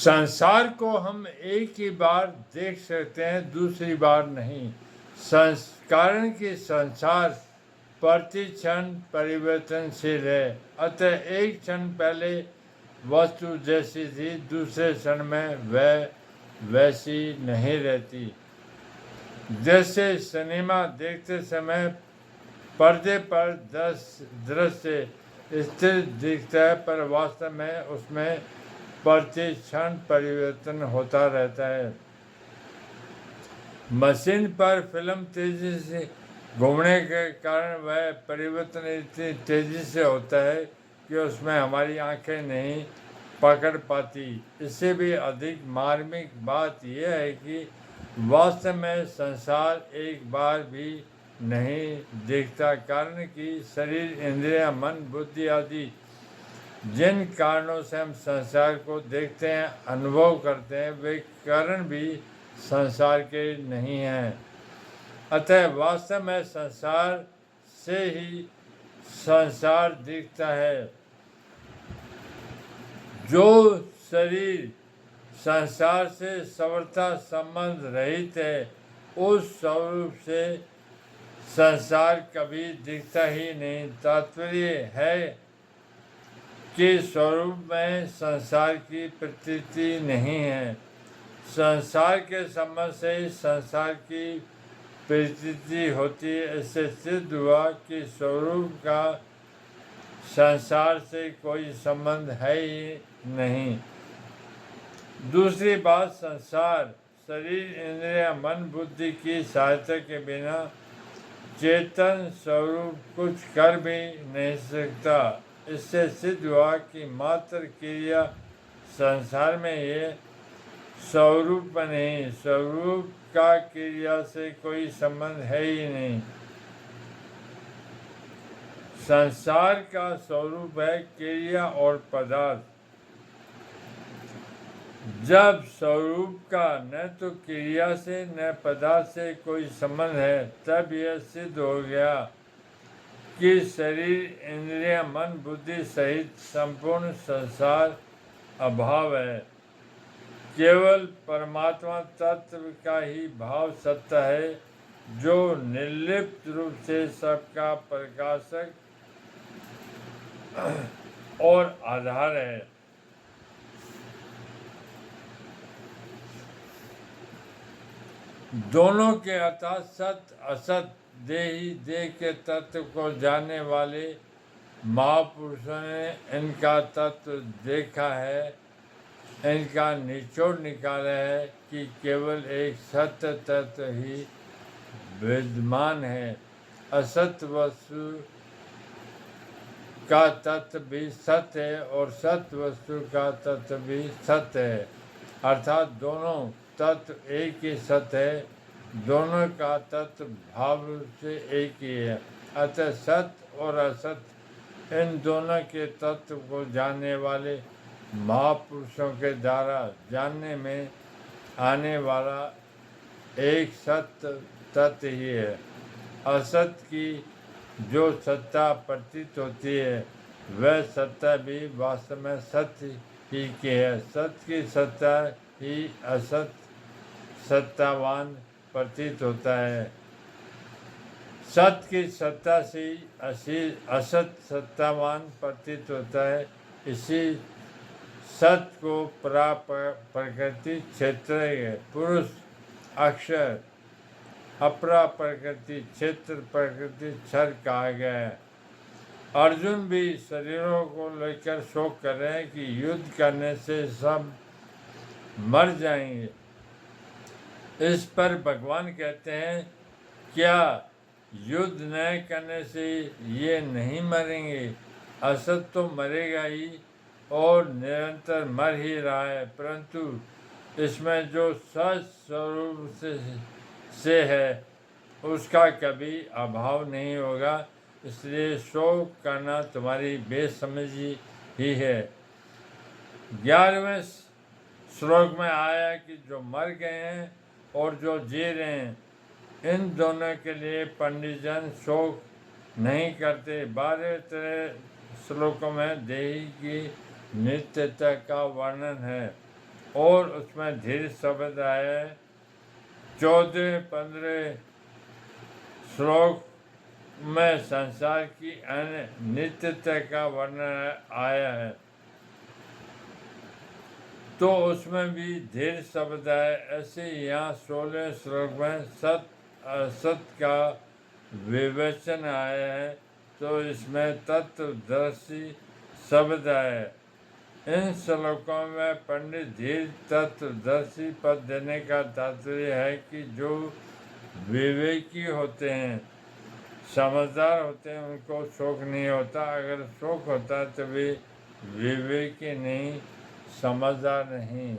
संसार को हम एक ही बार देख सकते हैं, दूसरी बार नहीं। कारण कि संसार प्रति क्षण परिवर्तनशील है, अतः एक क्षण पहले वस्तु जैसी थी, दूसरे क्षण में वह वैसी नहीं रहती। जैसे सिनेमा देखते समय पर्दे पर दृश्य स्थिर दिखता है, पर वास्तव में उसमें प्रति क्षण परिवर्तन होता रहता है। मशीन पर फिल्म तेजी से घूमने के कारण वह परिवर्तन इतनी तेजी से होता है कि उसमें हमारी आंखें नहीं पकड़ पाती। इससे भी अधिक मार्मिक बात यह है कि वास्तव में संसार एक बार भी नहीं दिखता, कारण कि शरीर, इंद्रिय, मन, बुद्धि आदि जिन कारणों से हम संसार को देखते हैं, अनुभव करते हैं, वे कारण भी संसार के नहीं हैं। अतः वास्तव में संसार से ही संसार दिखता है। जो शरीर संसार से सर्वथा संबंध रहित है, उस स्वरूप से संसार कभी दिखता ही नहीं। तात्पर्य है कि स्वरूप में संसार की प्रतीति नहीं है। संसार के संबंध से ही संसार की प्रतीति होती है। इससे सिद्ध हुआ कि स्वरूप का संसार से कोई संबंध है ही नहीं। दूसरी बात, संसार शरीर, इंद्रिय, मन, बुद्धि की सहायता के बिना चेतन स्वरूप कुछ कर भी नहीं सकता। इससे सिद्ध हुआ कि मात्र क्रिया संसार में ये स्वरूप नहीं। स्वरूप का क्रिया से कोई संबंध है ही नहीं। संसार का स्वरूप है क्रिया और पदार्थ। जब स्वरूप का न तो क्रिया से न पदार्थ से कोई संबंध है, तब यह सिद्ध हो गया कि शरीर, इंद्रिय, मन, बुद्धि सहित संपूर्ण संसार अभाव है। केवल परमात्मा तत्व का ही भाव सत्य है, जो निर्लिप्त रूप से सबका प्रकाशक और आधार है। दोनों के अर्थात सत असत, देही देह के तत्व को जानने वाले महापुरुषों ने इनका तत्व देखा है, इनका निचोड़ निकाला है कि केवल एक सत्य तत्व ही विद्यमान है। असत वस्तु का तत्व भी सत्य है और सत्य वस्तु का तत्व भी सत्य है, अर्थात दोनों तत्व एक ही सत्य है। दोनों का तत्व भाव से एक ही है। अतः सत्य और असत इन दोनों के तत्व को जानने वाले महापुरुषों के द्वारा जानने में आने वाला एक सत्य तत्व ही है। असत की जो सत्ता प्रतीत होती है, वह सत्ता भी वास्तव में सत्य ही की है। सत्य की सत्ता ही असत सत्तावान प्रतीत होता है। सत्य की सत्ता से असत सत्तावान प्रतीत होता है। इसी सत्य को प्रकृति क्षेत्र पुरुष अक्षर, अपरा प्रकृति क्षेत्र प्रकृति क्षर कहा गया है। अर्जुन भी शरीरों को लेकर शोक कर रहे हैं कि युद्ध करने से सब मर जाएंगे। इस पर भगवान कहते हैं, क्या युद्ध न करने से ये नहीं मरेंगे? असत तो मरेगा ही और निरंतर मर ही रहा है, परंतु इसमें जो सच स्वरूप से है उसका कभी अभाव नहीं होगा। इसलिए शोक करना तुम्हारी बेसमझी ही है। 11वें श्लोक में आया कि जो मर गए हैं और जो जी रहे हैं, इन दोनों के लिए पंडितजन शोक नहीं करते। 12 श्लोकों में देही की नित्यता का वर्णन है। और उसमें धीर शब्द आए। 14-15 श्लोक में संसार की अनित्यता का वर्णन आया है, तो उसमें भी धीर शब्द है। ऐसे यहाँ 16 श्लोक में सत असत का विवेचन आया है, तो इसमें तत्वदर्शी शब्द है। इन श्लोकों में पंडित धीर तत्वदर्शी पद देने का तात्पर्य है कि जो विवेकी होते हैं, समझदार होते हैं, उनको शोक नहीं होता। अगर शोक होता है तो वे विवेकी नहीं, समझदार नहीं।